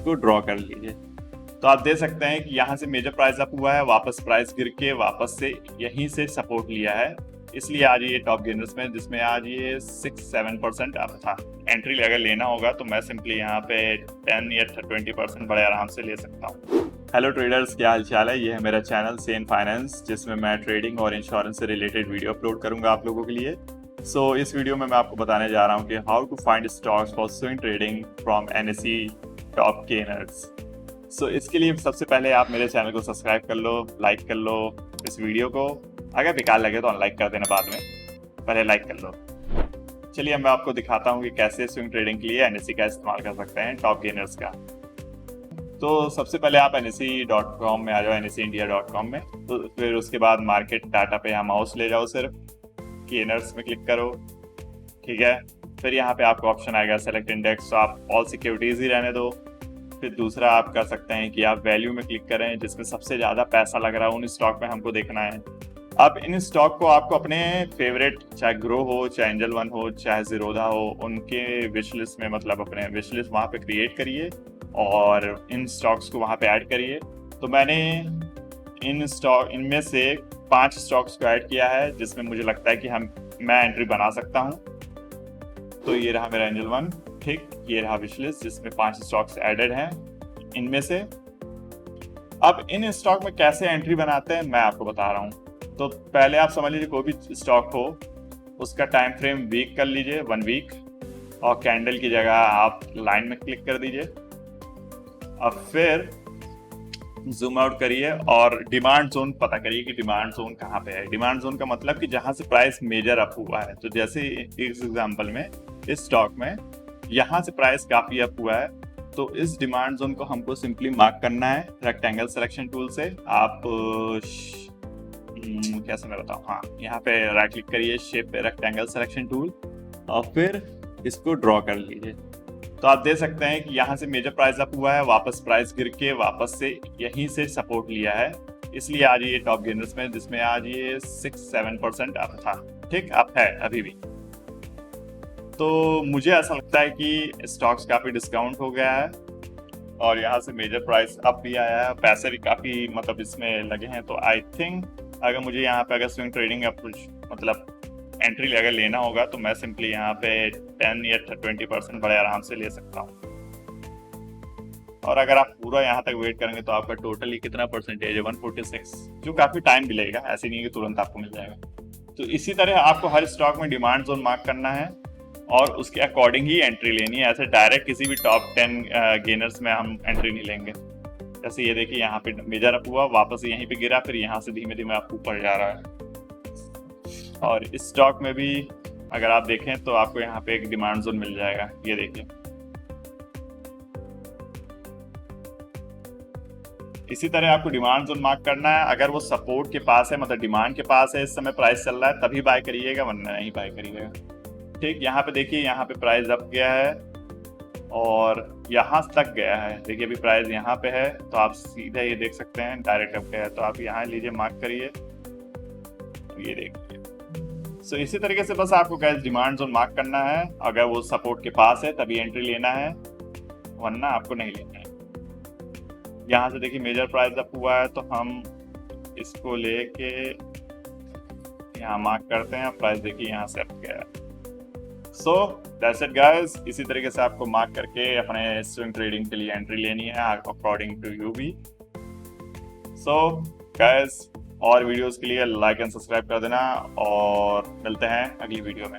इसको ड्रॉ कर लीजिए। तो आप देख सकते हैं कि यहाँ से मेजर प्राइस अप हुआ है, वापस प्राइस गिर के वापस से यहीं से सपोर्ट लिया है, इसलिए आज ये टॉप गेनर्स में, जिसमें आज ये 6-7% अप था। एंट्री अगर लेना होगा तो मैं सिंपली यहाँ पे 10 या 20% बड़े आराम से ले सकता हूँ। हेलो ट्रेडर्स, क्या हाल चाल है। ये है मेरा चैनल सेन फाइनेंस, जिसमें मैं ट्रेडिंग और इंश्योरेंस से रिलेटेड वीडियो अपलोड करूंगा आप लोगों के लिए। इस वीडियो में मैं आपको बताने जा रहा हूँ कि how to find stocks for swing trading from NSE top gainers. इसके लिए सबसे पहले आप मेरे चैनल को सब्सक्राइब कर लो, लाइक कर लो इस वीडियो को। अगर बेकार लगे तो अनलाइक कर देना बाद में, पहले लाइक कर लो। चलिए मैं आपको दिखाता हूँ कि कैसे स्विंग ट्रेडिंग के लिए NSE का इस्तेमाल कर सकते हैं, टॉप गेनर्स का। तो सबसे पहले आप NSE.com में आ जाओ, NSEindia.com में। तो फिर उसके बाद मार्केट डाटा पे यहाँ माउस ले जाओ, सिर्फ गेनर्स में क्लिक करो, ठीक है। फिर यहाँ पे आपको ऑप्शन आएगा सेलेक्ट इंडेक्स, तो आप ऑल सिक्योरिटीज ही रहने दो। फिर दूसरा आप कर सकते हैं कि आप वैल्यू में क्लिक करें, जिसमें सबसे ज़्यादा पैसा लग रहा है उन स्टॉक में हमको देखना है। अब इन स्टॉक को आपको अपने फेवरेट, चाहे ग्रो हो, चाहे एंजल वन हो, चाहे जीरोधा हो, उनके विश लिस्ट में, मतलब अपने विश लिस्ट वहाँ पे क्रिएट करिए और इन स्टॉक्स को वहाँ पे ऐड करिए। तो मैंने इनमें से 5 स्टॉक्स को ऐड किया है, जिसमें मुझे लगता है कि मैं एंट्री बना सकता हूँ। तो ये रहा मेरा एंजल वन, ठीक। ये रहा विश लिस्ट, जिसमें 5 स्टॉक्स एडेड हैं इनमें से। अब इन स्टॉक में कैसे एंट्री बनाते हैं मैं आपको बता रहा हूँ। तो पहले आप समझ लीजिए कोई भी स्टॉक हो, उसका टाइम फ्रेम वीक कर लीजिए, 1 वीक, और कैंडल की जगह आप लाइन में क्लिक कर दीजिए। अब फिर जूम आउट करिए और डिमांड जोन पता करिए कि डिमांड जोन कहाँ पे है। डिमांड जोन का मतलब कि जहां से प्राइस मेजर अप हुआ है। तो जैसे इस एग्जांपल में इस स्टॉक में यहाँ से प्राइस काफी अप हुआ है, तो इस डिमांड जोन को हमको सिंपली मार्क करना है रेक्टेंगल सिलेक्शन टूल से। आप कैसे मैं बताऊँ, हाँ, यहाँ पे राइट क्लिक करिए, शेप पे रेक्टेंगल सिलेक्शन टूल, और फिर इसको ड्रॉ कर लीजिए। तो आप देख सकते हैं कि यहाँ से मेजर प्राइस अप हुआ है, वापस प्राइस गिर के वापस से यहीं से सपोर्ट लिया है, इसलिए आज ये टॉप गेनर्स में, जिसमें आज ये 6-7% अप था, ठीक, अप है अभी भी। तो मुझे ऐसा लगता है कि स्टॉक्स काफी डिस्काउंट हो गया है और यहाँ से मेजर प्राइस अप भी आया है, पैसे भी काफी मतलब इसमें लगे हैं। तो आई थिंक अगर मुझे यहाँ पे अगर स्विंग ट्रेडिंग या कुछ मतलब एंट्री अगर लेना होगा तो मैं सिंपली यहाँ पे 10 या 20% बड़े आराम से ले सकता हूँ। और अगर आप पूरा यहाँ तक वेट करेंगे तो आपका टोटली कितना परसेंटेज है, 146, जो काफी टाइम भी लगेगा, ऐसे नहीं है कि तुरंत आपको मिल जाएगा। तो इसी तरह आपको हर स्टॉक में डिमांड जोन मार्क करना है और उसके अकॉर्डिंग ही एंट्री लेनी है। ऐसे डायरेक्ट किसी भी टॉप 10 गेनर्स में हम एंट्री नहीं लेंगे। जैसे ये देखिए यहाँ पे मेजर अप हुआ, वापस यहीं पे गिरा, फिर यहाँ से धीमे धीमे आप ऊपर जा रहा है। और इस स्टॉक में भी अगर आप देखें तो आपको यहाँ पे एक डिमांड जोन मिल जाएगा, ये देखिए। इसी तरह आपको डिमांड जोन मार्क करना है। अगर वो सपोर्ट के पास है, मतलब डिमांड के पास है, इस समय प्राइस चल रहा है, तभी बाय करिएगा, वरना नहीं बाय करिएगा, ठीक। यहाँ पे देखिए, यहाँ पे प्राइस अप गया है और यहाँ तक गया है। देखिए अभी प्राइस यहाँ पे है, तो आप सीधा ये देख सकते हैं डायरेक्ट अप गया है। तो आप यहाँ लीजिए, मार्क करिए, ये देखिए। इसी तरीके से बस आपको कैश डिमांड जोन मार्क करना है। अगर वो सपोर्ट के पास है तभी एंट्री लेना है, वरना आपको नहीं लेना है। यहाँ से देखिए मेजर प्राइस अप हुआ है, तो हम इसको लेके यहाँ मार्क करते हैं। प्राइस देखिए यहाँ से अप गया है। That's it guys. इसी तरीके से आपको मार्क करके अपने स्विंग ट्रेडिंग के लिए एंट्री लेनी है, अकॉर्डिंग टू यू भी। गाइस, और वीडियोस के लिए लाइक एंड सब्सक्राइब कर देना और मिलते हैं अगली वीडियो में।